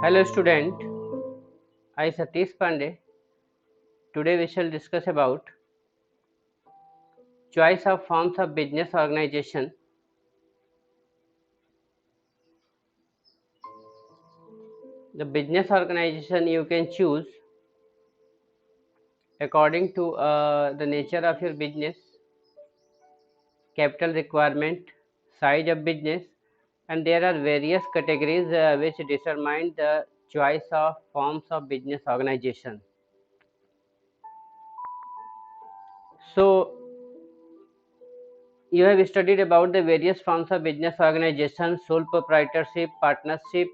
Hello student, I Satish Pandey. Today we shall discuss about choice of forms of business organization. The business organization you can choose according to the nature of your business, capital requirement, size of business, and there are various categories which determine the choice of forms of business organization. So you have studied about the various forms of business organization, sole proprietorship, partnership,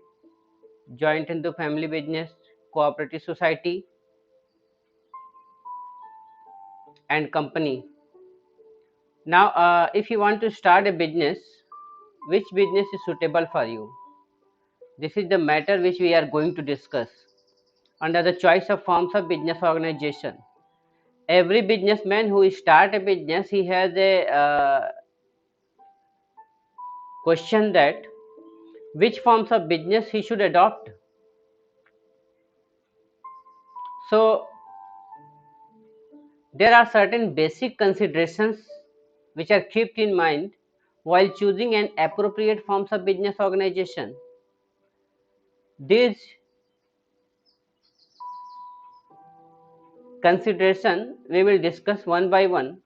joint into family business, cooperative society, and company. Now, if you want to start a business, which business is suitable for you? This is the matter which we are going to discuss under the choice of forms of business organization. Every businessman who start a business, he has a question that which forms of business he should adopt. So there are certain basic considerations which are kept in mind while choosing an appropriate forms of business organization. These consideration we will discuss one by one,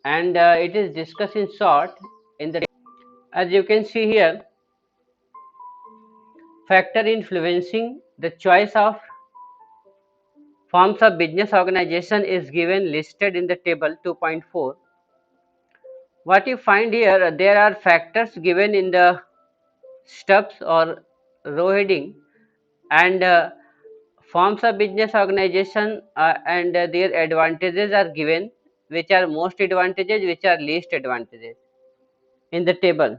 and it is discussed in short in the as you can see here. Factor influencing the choice of forms of business organization is given listed in the table 2.4. What you find here, there are factors given in the stubs or row heading, and forms of business organization and their advantages are given, which are most advantages, which are least advantages in the table.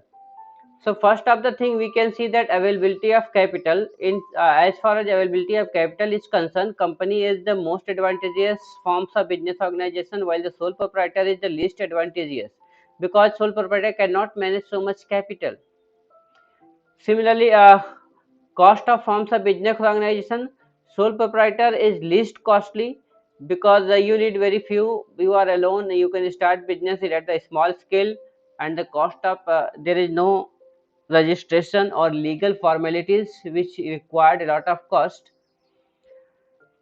So first of the thing, we can see that availability of capital. In as far as availability of capital is concerned, company is the most advantageous forms of business organization, while the sole proprietor is the least advantageous, because sole proprietor cannot manage so much capital. Similarly, cost of forms of business organization, sole proprietor is least costly because you need very few. You are alone. You can start business at a small scale, and the cost of there is no registration or legal formalities which required a lot of cost.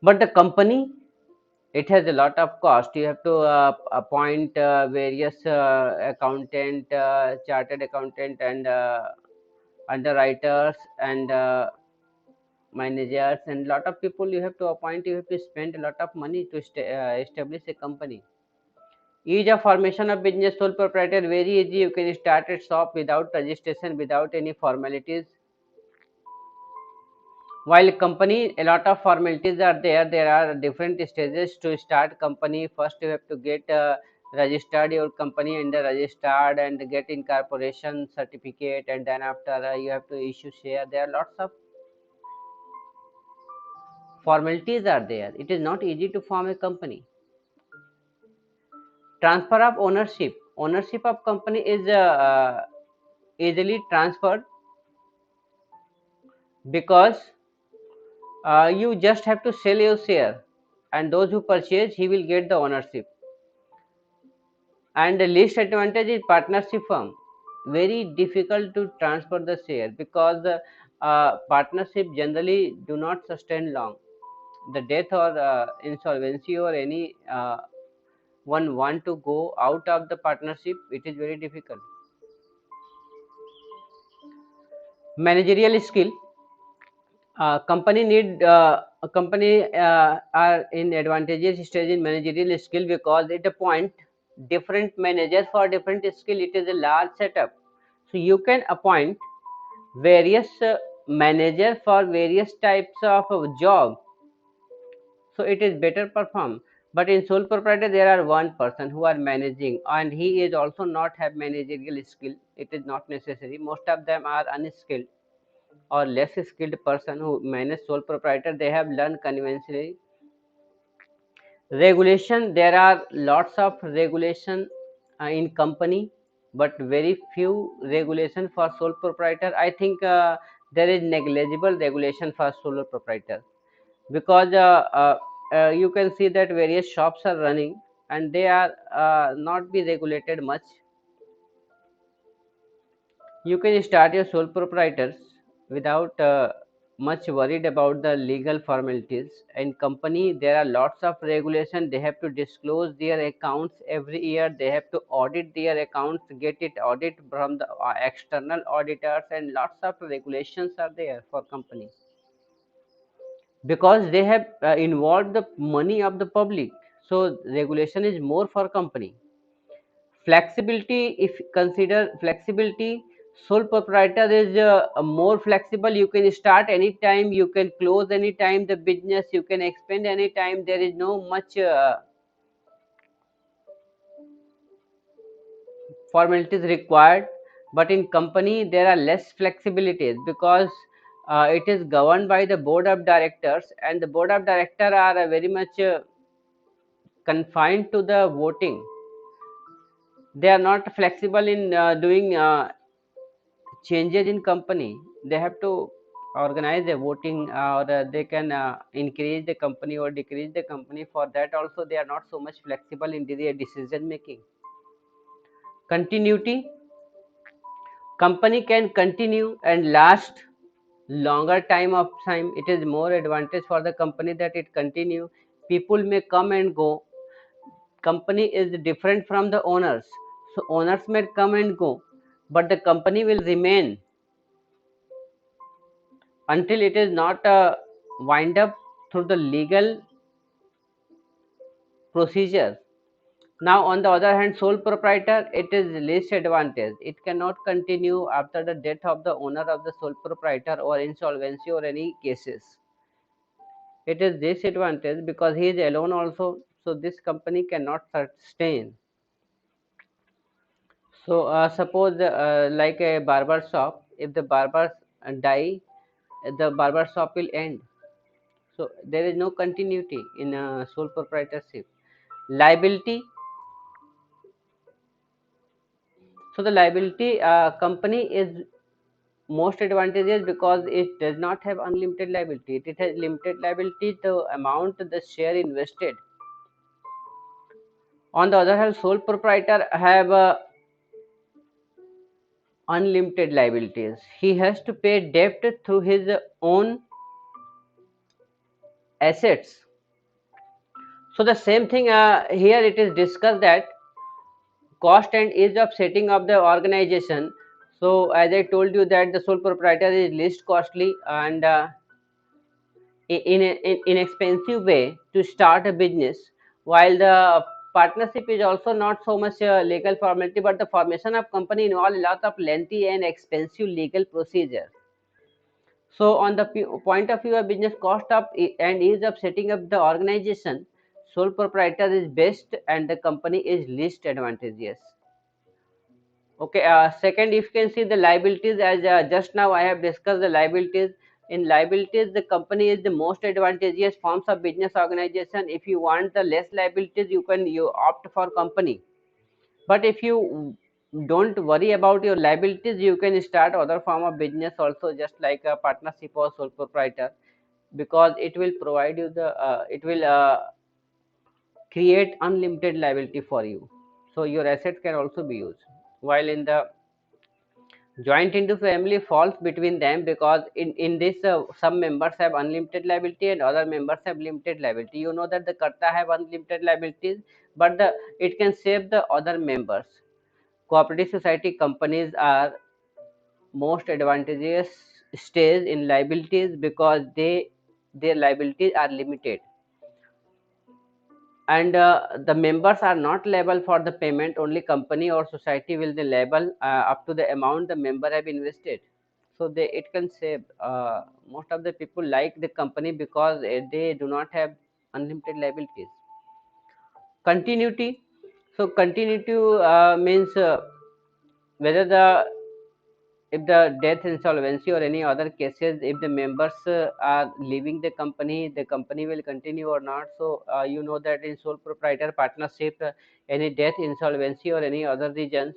But the company, it has a lot of cost. You have to appoint various accountant, chartered accountant, and underwriters, and managers, and lot of people you have to appoint. You have to spend a lot of money to establish a company. Ease of formation of business, sole proprietor very easy. You can start a shop without registration, without any formalities. While company, a lot of formalities are there. There are different stages to start company. First you have to get registered your company in the registered, and get incorporation certificate, and then after you have to issue share. There are lots of formalities are there. It is not easy to form a company. Transfer of ownership. Ownership of company is easily transferred because you just have to sell your share, and those who purchase, he will get the ownership. And the least advantage is partnership firm. Very difficult to transfer the share because partnership generally do not sustain long. The death or insolvency or any one want to go out of the partnership, it is very difficult. Managerial skill. Company need a company are in advantageous stage in managerial skill because it appoint different managers for different skill. It is a large setup, so you can appoint various managers for various types of job, so it is better perform. But in sole proprietor there are one person who are managing, and he is also not have managerial skill. It is not necessary. Most of them are unskilled or less skilled person who manage sole proprietor. They have learned conventionally. Regulation, there are lots of regulation in company, but very few regulation for sole proprietor. I think there is negligible regulation for sole proprietor, because you can see that various shops are running and they are not be regulated much. You can start your sole proprietors without much worried about the legal formalities. In company, there are lots of regulation. They have to disclose their accounts every year. They have to audit their accounts, get it audit from the external auditors, and lots of regulations are there for companies because they have involved the money of the public. So regulation is more for company. Flexibility, if consider flexibility, sole proprietor is more flexible. You can start anytime, you can close anytime the business, you can expand anytime. There is no much formalities required. But in company there are less flexibilities because it is governed by the board of directors, and the board of director are very much confined to the voting. They are not flexible in doing changes in company. They have to organize a voting, or they can increase the company or decrease the company. For that also they are not so much flexible in their decision making. Continuity, company can continue and last longer time. It is more advantage for the company that it continue. People may come and go. Company is different from the owners, so owners may come and go, but the company will remain until it is not wind up through the legal procedure. Now, on the other hand, sole proprietor, it is least advantage. It cannot continue after the death of the owner of the sole proprietor or insolvency or any cases. It is disadvantage because he is alone also, so this company cannot sustain. So, suppose like a barber shop, if the barbers die, the barber shop will end. So there is no continuity in sole proprietorship. Liability. So the liability company is most advantageous because it does not have unlimited liability. It has limited liability, the amount the share invested. On the other hand, sole proprietor have unlimited liabilities. He has to pay debt through his own assets. So the same thing here it is discussed that cost and ease of setting up the organization. So as I told you that the sole proprietor is least costly and in an inexpensive way to start a business, while the partnership is also not so much legal formality, but the formation of company involves a lot of lengthy and expensive legal procedure. So on the point of view of business cost of and ease of setting up the organization, sole proprietor is best and the company is least advantageous. Okay, second, if you can see the liabilities, as just now I have discussed the liabilities. In liabilities, the company is the most advantageous forms of business organization. If you want the less liabilities, you opt for company. But if you don't worry about your liabilities, you can start other form of business also, just like a partnership or sole proprietor, because it will provide you the it will create unlimited liability for you. So your assets can also be used. While in the joint into family falls between them, because in this some members have unlimited liability and other members have limited liability. You know that the karta have unlimited liabilities, but the it can save the other members. Cooperative society companies are most advantageous stage in liabilities because their liabilities are limited, and the members are not liable for the payment. Only company or society will be liable up to the amount the member have invested. So they it can save most of the people like the company because they do not have unlimited liabilities. Continuity. So continuity means whether the if the death, insolvency or any other cases, if the members are leaving the company will continue or not. So you know that in sole proprietor partnership, any death, insolvency or any other reasons,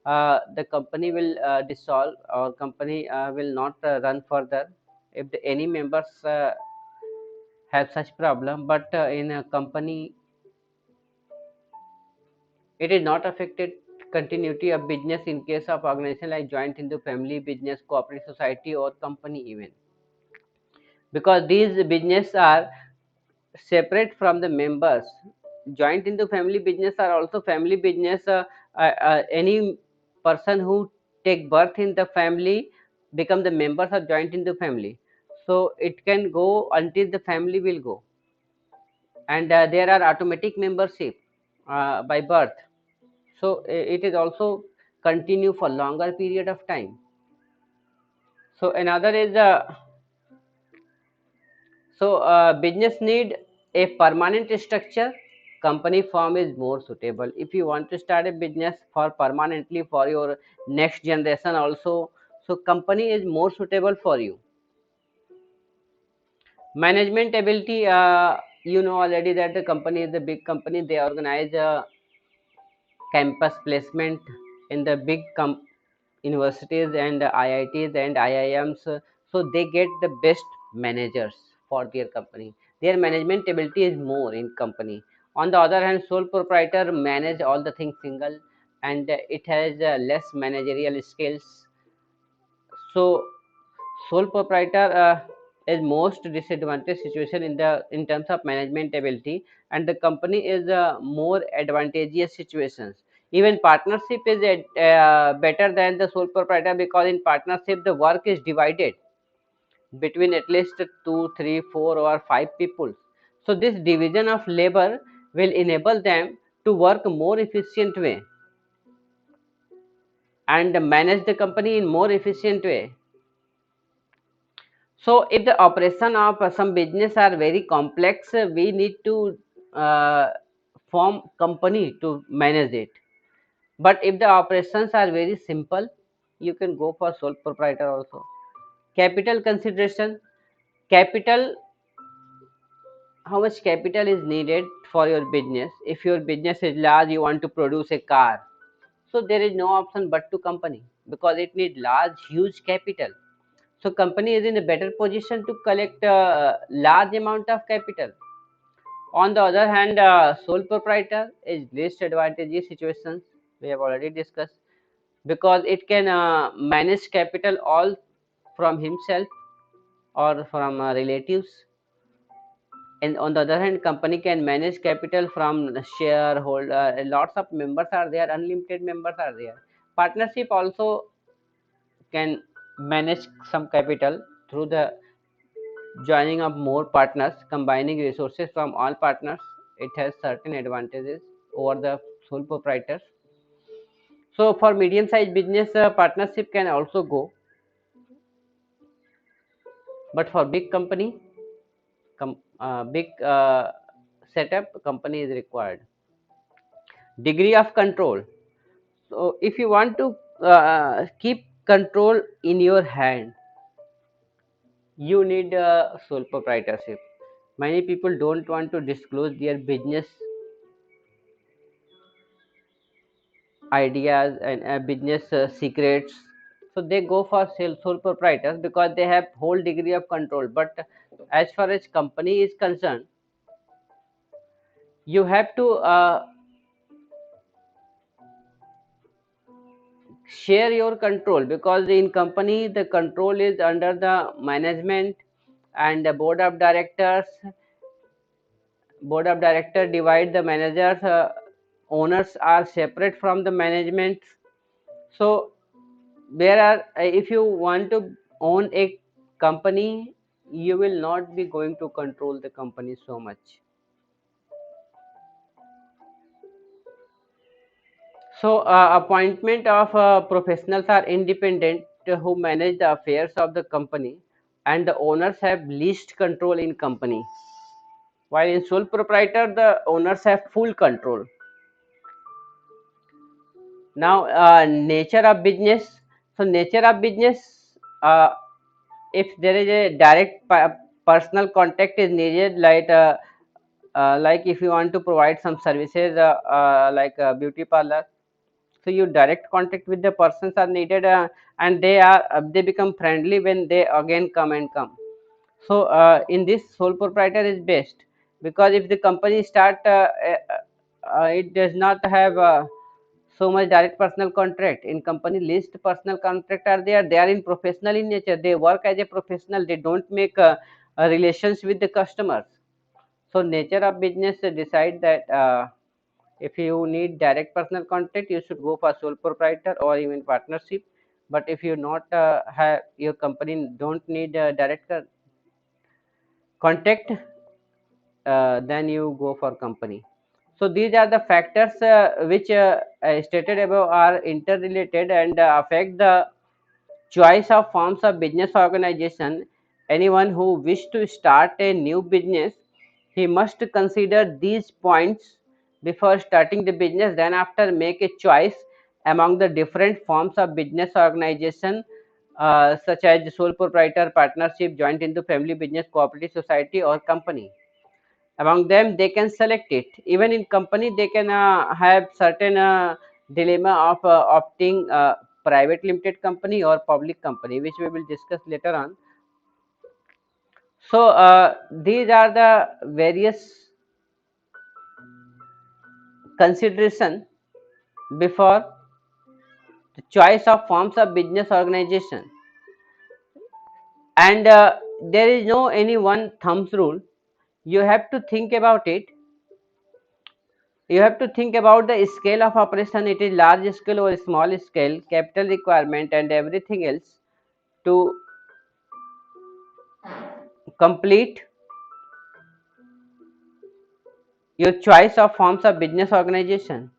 the company will dissolve, or company will not run further if any members have such problem. But in a company, it is not affected continuity of business in case of organization like joint Hindu family, business, cooperative society, or company even, because these business are separate from the members. Joint into family business are also family business. Any person who take birth in the family become the members of joint into family, so it can go until the family will go. And there are automatic membership by birth, so it is also continue for longer period of time. So another is business need a permanent structure. Company form is more suitable. If you want to start a business for permanently for your next generation also, so company is more suitable for you. Management ability, you know already that the company is a big company. They organize campus placement in the big universities and IITs and IIMs, so they get the best managers for their company. Their management ability is more in company. On the other hand, sole proprietor manage all the things single, and it has less managerial skills. So sole proprietor is most disadvantaged situation in terms of management ability, and the company is more advantageous situations. Even partnership is better than the sole proprietor, because in partnership the work is divided between at least 2, 3, 4, or 5 people. So this division of labor will enable them to work more efficient way and manage the company in more efficient way. So if the operation of some business are very complex, we need to uh, form company to manage it. But if the operations are very simple, you can go for sole proprietor also. Capital consideration. Capital, how much capital is needed for your business? If your business is large, you want to produce a car, so there is no option but to company, because it needs large huge capital. So company is in a better position to collect a large amount of capital. On the other hand, sole proprietor is least advantageous situations, we have already discussed, because it can manage capital all from himself or from relatives. And on the other hand, company can manage capital from the shareholder. Lots of members are there, unlimited members are there. Partnership also can manage some capital through the joining of more partners, combining resources from all partners. It has certain advantages over the sole proprietors. So for medium sized business, partnership can also go, but for big company, big setup, company is required. Degree of control. So if you want to keep control in your hand, you need sole proprietorship. Many people don't want to disclose their business ideas and business secrets, so they go for sole proprietors because they have whole degree of control. But as far as company is concerned, you have to share your control, because in company the control is under the management and the board of director divide the managers. Owners are separate from the management. So there are if you want to own a company, you will not be going to control the company so much. So appointment of professionals are independent, who manage the affairs of the company, and the owners have least control in company, while in sole proprietor the owners have full control. Now nature of business. So nature of business, if there is a direct personal contact is needed, like if you want to provide some services like beauty parlor, So your direct contact with the persons are needed, and they become friendly when they again come. So in this, sole proprietor is best, because if the company start it does not have so much direct personal contract. In company, least personal contract are there. They are in professional in nature, they work as a professional, they don't make relations with the customers. So nature of business decide that if you need direct personal contact, you should go for sole proprietor or even partnership. But if you not have, your company don't need direct contact, then you go for company. So these are the factors which stated above are interrelated and affect the choice of forms of business organization. Anyone who wish to start a new business, he must consider these points before starting the business. Then after, make a choice among the different forms of business organization, such as sole proprietor, partnership, joint into family business, cooperative society, or company. Among them, they can select it. Even in company, they can have certain dilemma of opting private limited company or public company, which we will discuss later on. So these are the various consideration before the choice of forms of business organization. And there is no any one thumbs rule. You have to think about it. You have to think about the scale of operation. It is large scale or small scale, capital requirement, and everything else to complete your choice of forms of business organization.